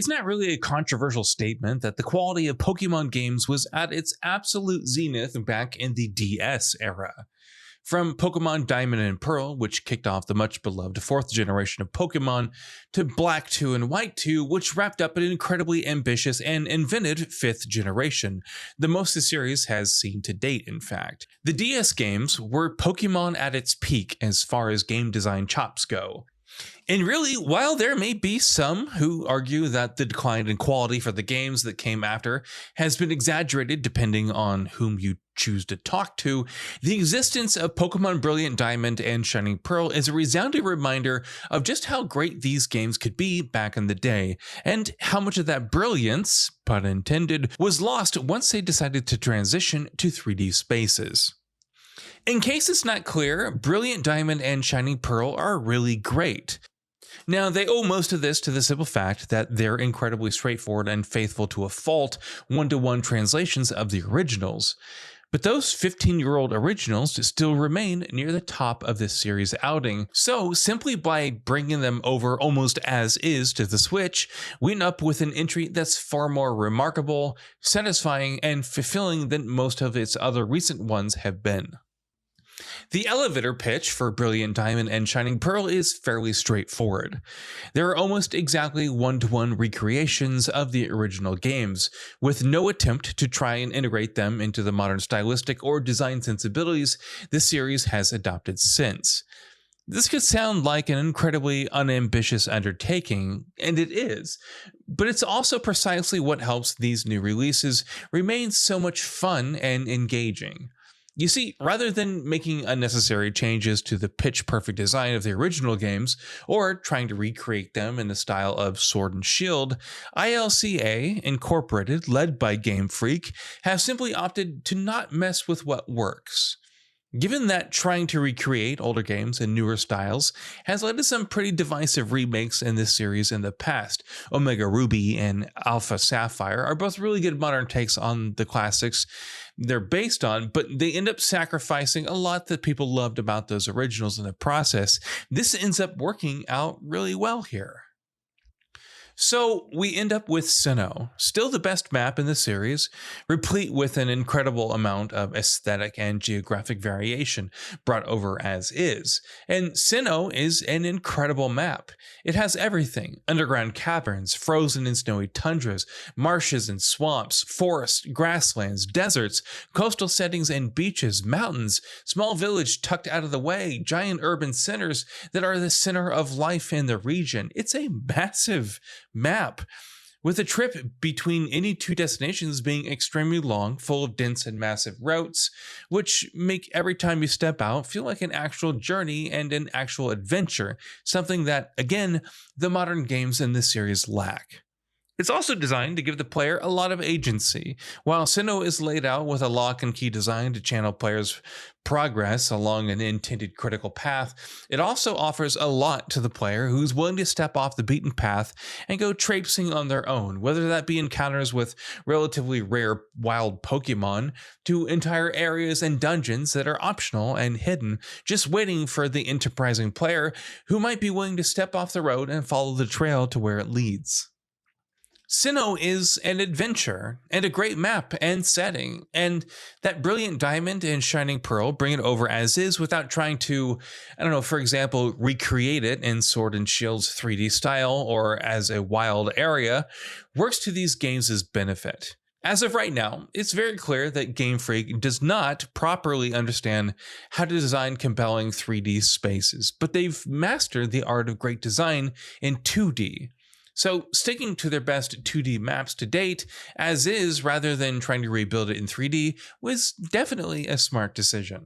It's not really a controversial statement that the quality of Pokemon games was at its absolute zenith back in the DS era. From Pokemon Diamond and Pearl, which kicked off the much beloved fourth generation of Pokemon, to Black 2 and White 2, which wrapped up an incredibly ambitious and inventive fifth generation, the most the series has seen to date, in fact. The DS games were Pokemon at its peak as far as game design chops go. And really, while there may be some who argue that the decline in quality for the games that came after has been exaggerated depending on whom you choose to talk to, the existence of Pokemon Brilliant Diamond and Shining Pearl is a resounding reminder of just how great these games could be back in the day, and how much of that brilliance, pun intended, was lost once they decided to transition to 3D spaces. In case it's not clear, Brilliant Diamond and Shining Pearl are really great. Now, they owe most of this to the simple fact that they're incredibly straightforward and faithful to a fault one-to-one translations of the originals. But those 15-year-old originals still remain near the top of this series' outing, so simply by bringing them over almost as is to the Switch, we end up with an entry that's far more remarkable, satisfying, and fulfilling than most of its other recent ones have been. The elevator pitch for Brilliant Diamond and Shining Pearl is fairly straightforward. There are almost exactly one-to-one recreations of the original games, with no attempt to try and integrate them into the modern stylistic or design sensibilities the series has adopted since. This could sound like an incredibly unambitious undertaking, and it is, but it's also precisely what helps these new releases remain so much fun and engaging. You see, rather than making unnecessary changes to the pitch-perfect design of the original games, or trying to recreate them in the style of Sword and Shield, ILCA Incorporated, led by Game Freak, have simply opted to not mess with what works. Given that trying to recreate older games in newer styles has led to some pretty divisive remakes in this series in the past, Omega Ruby and Alpha Sapphire are both really good modern takes on the classics they're based on, but they end up sacrificing a lot that people loved about those originals in the process. This ends up working out really well here. So we end up with Sinnoh, still the best map in the series, replete with an incredible amount of aesthetic and geographic variation brought over as is. And Sinnoh is an incredible map. It has everything: underground caverns, frozen and snowy tundras, marshes and swamps, forests, grasslands, deserts, coastal settings and beaches, mountains, small village tucked out of the way, giant urban centers that are the center of life in the region. It's a massive map, with a trip between any two destinations being extremely long, full of dense and massive routes, which make every time you step out feel like an actual journey and an actual adventure, something that, again, the modern games in this series lack. It's also designed to give the player a lot of agency. While Sinnoh is laid out with a lock and key design to channel players' progress along an intended critical path, it also offers a lot to the player who's willing to step off the beaten path and go traipsing on their own, whether that be encounters with relatively rare wild Pokemon to entire areas and dungeons that are optional and hidden, just waiting for the enterprising player who might be willing to step off the road and follow the trail to where it leads. Sinnoh is an adventure and a great map and setting, and that Brilliant Diamond and Shining Pearl bring it over as is without trying to, for example, recreate it in Sword and Shield's 3D style or as a wild area, works to these games' benefit. As of right now, it's very clear that Game Freak does not properly understand how to design compelling 3D spaces, but they've mastered the art of great design in 2D. So sticking to their best 2D maps to date, as is, rather than trying to rebuild it in 3D, was definitely a smart decision.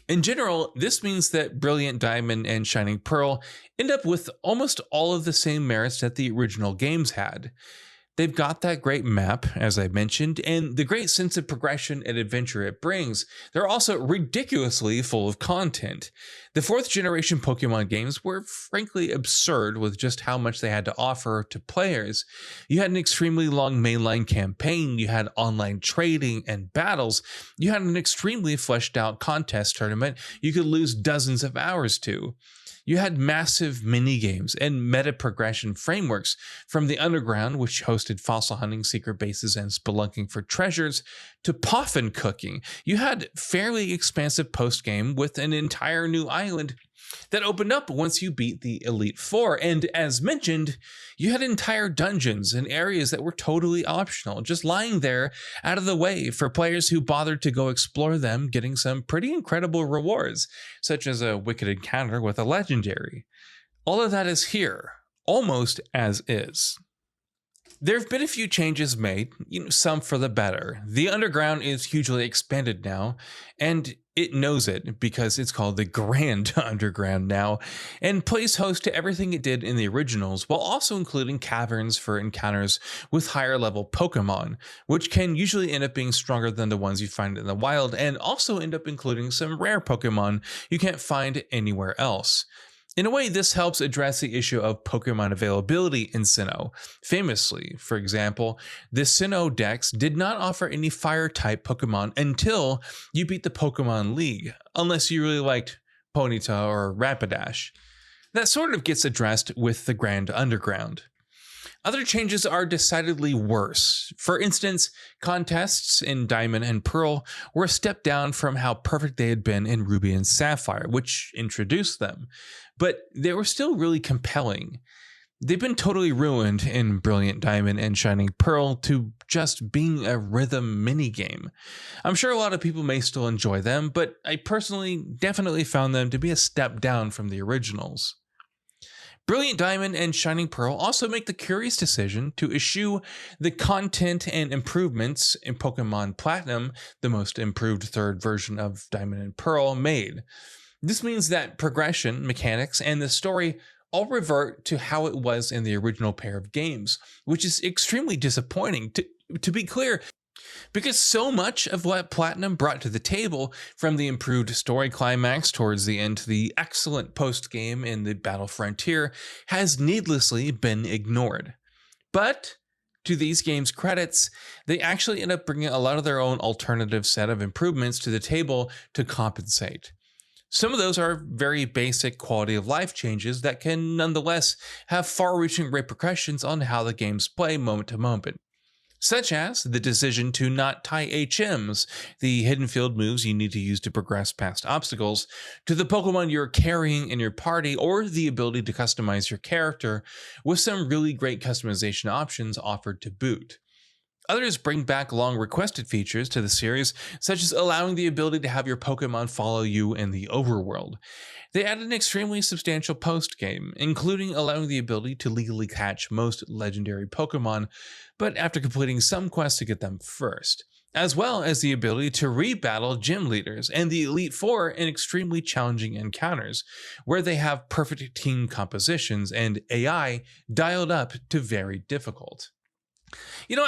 In general, this means that Brilliant Diamond and Shining Pearl end up with almost all of the same merits that the original games had. They've got that great map, as I mentioned, and the great sense of progression and adventure it brings. They're also ridiculously full of content. The fourth generation Pokemon games were frankly absurd with just how much they had to offer to players. You had an extremely long mainline campaign, you had online trading and battles, you had an extremely fleshed out contest tournament you could lose dozens of hours to. You had massive mini-games and meta progression frameworks, from the Underground, which hosted fossil hunting, secret bases, and spelunking for treasures, to poffin cooking. You had fairly expansive post-game with an entire new island that opened up once you beat the Elite Four. And as mentioned, you had entire dungeons and areas that were totally optional, just lying there out of the way for players who bothered to go explore them, getting some pretty incredible rewards, such as a wicked encounter with a legendary. All of that is here, almost as is. There have been a few changes made, some for the better. The Underground is hugely expanded now, and it knows it because it's called the Grand Underground now, and plays host to everything it did in the originals, while also including caverns for encounters with higher level Pokemon, which can usually end up being stronger than the ones you find in the wild, and also end up including some rare Pokemon you can't find anywhere else. In a way, this helps address the issue of Pokemon availability in Sinnoh. Famously, for example, the Sinnoh Dex did not offer any fire-type Pokemon until you beat the Pokemon League, unless you really liked Ponyta or Rapidash. That sort of gets addressed with the Grand Underground. Other changes are decidedly worse. For instance, contests in Diamond and Pearl were a step down from how perfect they had been in Ruby and Sapphire, which introduced them, but they were still really compelling. They've been totally ruined in Brilliant Diamond and Shining Pearl to just being a rhythm minigame. I'm sure a lot of people may still enjoy them, but I personally definitely found them to be a step down from the originals. Brilliant Diamond and Shining Pearl also make the curious decision to eschew the content and improvements in Pokemon Platinum, the most improved third version of Diamond and Pearl, made. This means that progression, mechanics, and the story all revert to how it was in the original pair of games, which is extremely disappointing. To be clear, because so much of what Platinum brought to the table, from the improved story climax towards the end to the excellent post-game in the Battle Frontier, has needlessly been ignored. But to these games' credits, they actually end up bringing a lot of their own alternative set of improvements to the table to compensate. Some of those are very basic quality of life changes that can nonetheless have far-reaching repercussions on how the games play moment to moment, such as the decision to not tie HMs, the hidden field moves you need to use to progress past obstacles, to the Pokemon you're carrying in your party, or the ability to customize your character with some really great customization options offered to boot. Others bring back long requested features to the series, such as allowing the ability to have your Pokemon follow you in the overworld. They added an extremely substantial post-game, including allowing the ability to legally catch most legendary Pokemon, but after completing some quests to get them first, as well as the ability to re-battle gym leaders and the Elite Four in extremely challenging encounters, where they have perfect team compositions and AI dialed up to very difficult.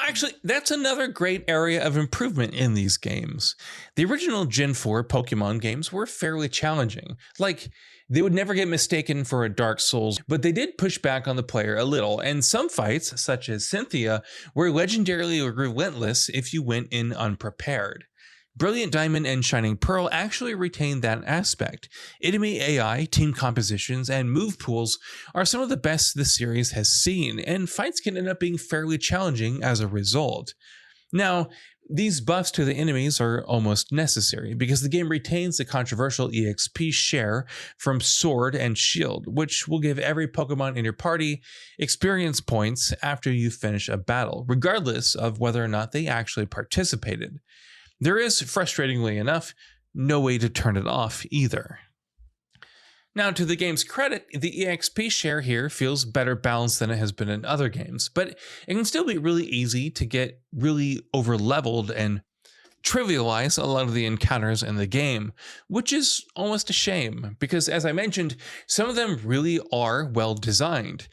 Actually, that's another great area of improvement in these games. The original Gen 4 Pokemon games were fairly challenging. They would never get mistaken for a Dark Souls, but they did push back on the player a little, and some fights, such as Cynthia, were legendarily relentless if you went in unprepared. Brilliant Diamond and Shining Pearl actually retain that aspect. Enemy AI, team compositions, and move pools are some of the best the series has seen, and fights can end up being fairly challenging as a result. Now, these buffs to the enemies are almost necessary, because the game retains the controversial EXP share from Sword and Shield, which will give every Pokemon in your party experience points after you finish a battle, regardless of whether or not they actually participated. There is, frustratingly enough, no way to turn it off either. Now, to the game's credit, the EXP share here feels better balanced than it has been in other games, but it can still be really easy to get really over-leveled and trivialize a lot of the encounters in the game, which is almost a shame, because as I mentioned, some of them really are well designed.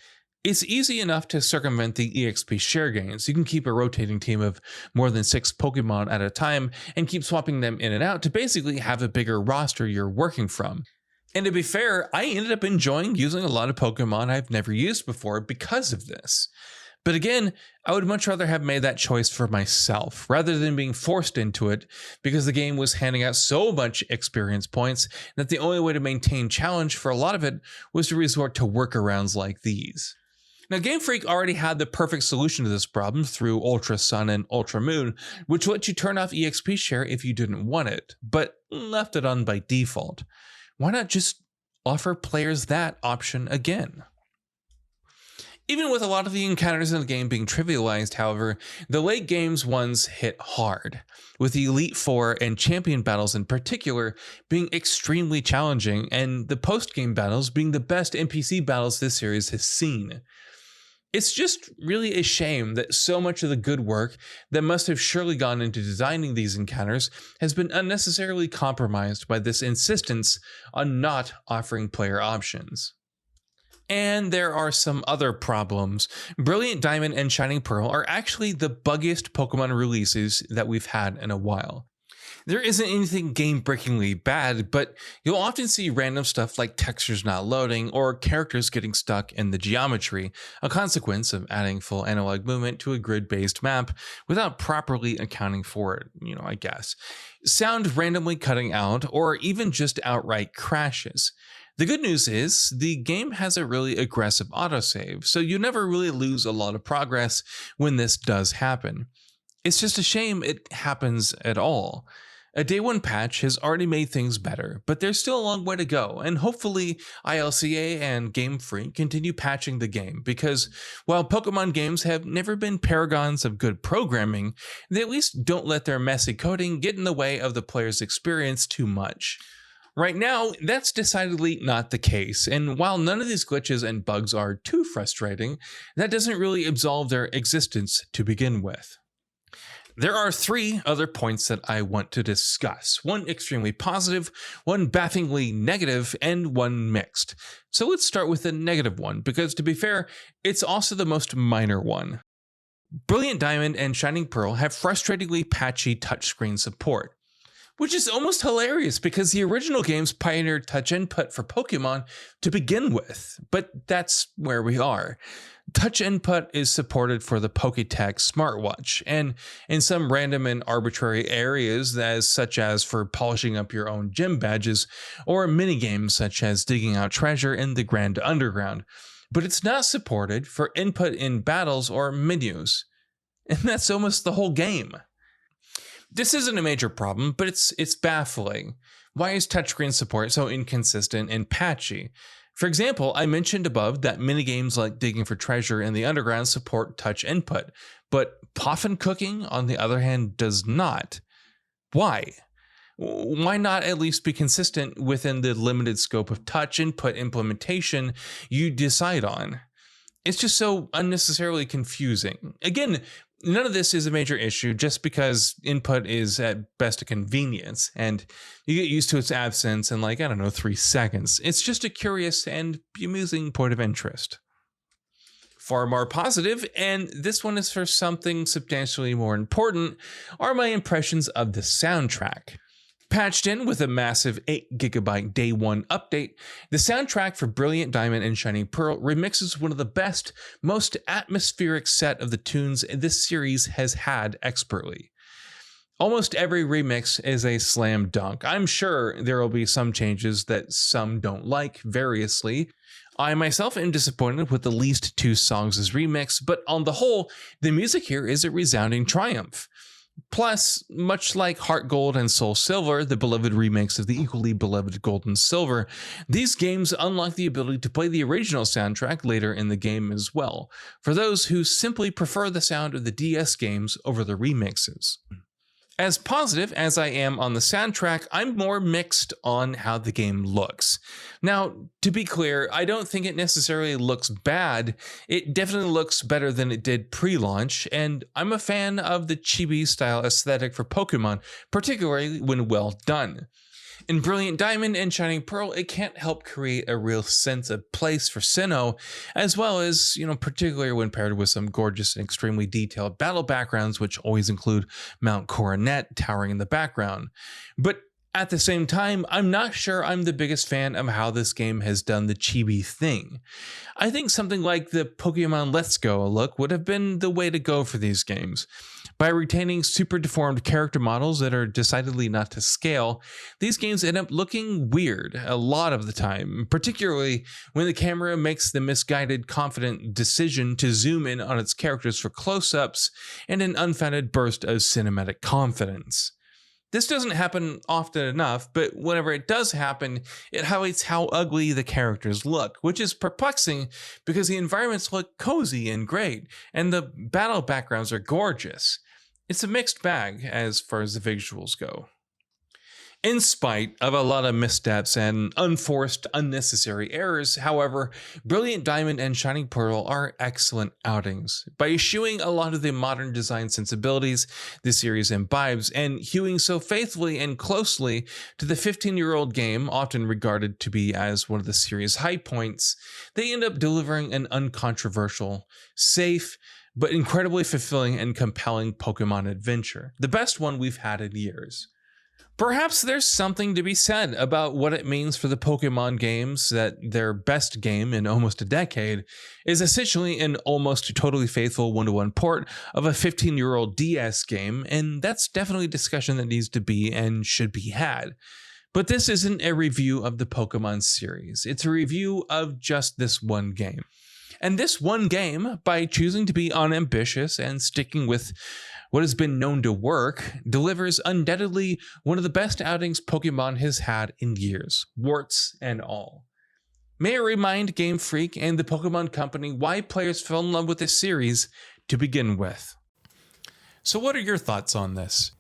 It's easy enough to circumvent the EXP share gains. You can keep a rotating team of more than 6 Pokemon at a time and keep swapping them in and out to basically have a bigger roster you're working from. And to be fair, I ended up enjoying using a lot of Pokemon I've never used before because of this. But again, I would much rather have made that choice for myself rather than being forced into it, because the game was handing out so much experience points that the only way to maintain challenge for a lot of it was to resort to workarounds like these. Now, Game Freak already had the perfect solution to this problem through Ultra Sun and Ultra Moon, which let you turn off EXP share if you didn't want it, but left it on by default. Why not just offer players that option again? Even with a lot of the encounters in the game being trivialized, however, the late games ones hit hard, with the Elite Four and Champion battles in particular being extremely challenging, and the post-game battles being the best NPC battles this series has seen. It's just really a shame that so much of the good work that must have surely gone into designing these encounters has been unnecessarily compromised by this insistence on not offering player options. And there are some other problems. Brilliant Diamond and Shining Pearl are actually the buggiest Pokemon releases that we've had in a while. There isn't anything game-breakingly bad, but you'll often see random stuff like textures not loading or characters getting stuck in the geometry, a consequence of adding full analog movement to a grid-based map without properly accounting for it, I guess. Sound randomly cutting out, or even just outright crashes. The good news is the game has a really aggressive autosave, so you never really lose a lot of progress when this does happen. It's just a shame it happens at all. A day one patch has already made things better, but there's still a long way to go, and hopefully ILCA and Game Freak continue patching the game, because while Pokemon games have never been paragons of good programming, they at least don't let their messy coding get in the way of the player's experience too much. Right now, that's decidedly not the case, and while none of these glitches and bugs are too frustrating, that doesn't really absolve their existence to begin with. There are 3 other points that I want to discuss, one extremely positive, one bafflingly negative, and one mixed. So let's start with the negative one, because to be fair, it's also the most minor one. Brilliant Diamond and Shining Pearl have frustratingly patchy touchscreen support, which is almost hilarious because the original games pioneered touch input for Pokemon to begin with, but that's where we are. Touch input is supported for the Pokétech smartwatch, and in some random and arbitrary areas, such as for polishing up your own gym badges, or minigames such as digging out treasure in the Grand Underground. But it's not supported for input in battles or menus, and that's almost the whole game. This isn't a major problem, but it's baffling. Why is touchscreen support so inconsistent and patchy? For example, I mentioned above that minigames like digging for treasure in the underground support touch input, but Poffin cooking, on the other hand, does not. Why? Why not at least be consistent within the limited scope of touch input implementation you decide on? It's just so unnecessarily confusing. Again, none of this is a major issue just because input is at best a convenience and you get used to its absence in 3 seconds. It's just a curious and amusing point of interest. Far more positive, and this one is for something substantially more important, are my impressions of the soundtrack. Patched in with a massive 8GB day one update, the soundtrack for Brilliant Diamond and Shining Pearl remixes one of the best, most atmospheric set of the tunes this series has had expertly. Almost every remix is a slam dunk. I'm sure there will be some changes that some don't like variously. I myself am disappointed with the least 2 songs as remix, but on the whole, the music here is a resounding triumph. Plus, much like Heart Gold and Soul Silver, the beloved remakes of the equally beloved Gold and Silver, these games unlock the ability to play the original soundtrack later in the game as well, for those who simply prefer the sound of the DS games over the remixes. As positive as I am on the soundtrack, I'm more mixed on how the game looks. Now, to be clear, I don't think it necessarily looks bad. It definitely looks better than it did pre-launch, and I'm a fan of the chibi style aesthetic for Pokemon, particularly when well done. In Brilliant Diamond and Shining Pearl, it can't help create a real sense of place for Sinnoh, as well as, particularly when paired with some gorgeous and extremely detailed battle backgrounds, which always include Mount Coronet towering in the background. But at the same time, I'm not sure I'm the biggest fan of how this game has done the chibi thing. I think something like the Pokemon Let's Go look would have been the way to go for these games. By retaining super deformed character models that are decidedly not to scale, these games end up looking weird a lot of the time, particularly when the camera makes the misguided, confident decision to zoom in on its characters for close-ups and an unfounded burst of cinematic confidence. This doesn't happen often enough, but whenever it does happen, it highlights how ugly the characters look, which is perplexing because the environments look cozy and great, and the battle backgrounds are gorgeous. It's a mixed bag as far as the visuals go. In spite of a lot of missteps and unforced, unnecessary errors, however, Brilliant Diamond and Shining Pearl are excellent outings. By eschewing a lot of the modern design sensibilities the series imbibes and hewing so faithfully and closely to the 15-year-old game, often regarded to be as one of the series' high points, they end up delivering an uncontroversial, safe, but incredibly fulfilling and compelling Pokemon adventure, the best one we've had in years. Perhaps there's something to be said about what it means for the Pokemon games that their best game in almost a decade is essentially an almost totally faithful one-to-one port of a 15-year-old DS game, and that's definitely a discussion that needs to be and should be had. But this isn't a review of the Pokemon series, it's a review of just this one game. And this one game, by choosing to be unambitious and sticking with what has been known to work, delivers undoubtedly one of the best outings Pokemon has had in years, warts and all. May I remind Game Freak and the Pokemon Company why players fell in love with this series to begin with. So what are your thoughts on this?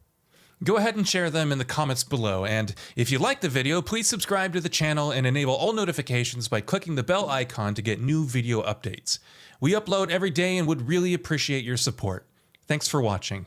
Go ahead and share them in the comments below, and if you like the video, please subscribe to the channel and enable all notifications by clicking the bell icon to get new video updates. We upload every day and would really appreciate your support. Thanks for watching.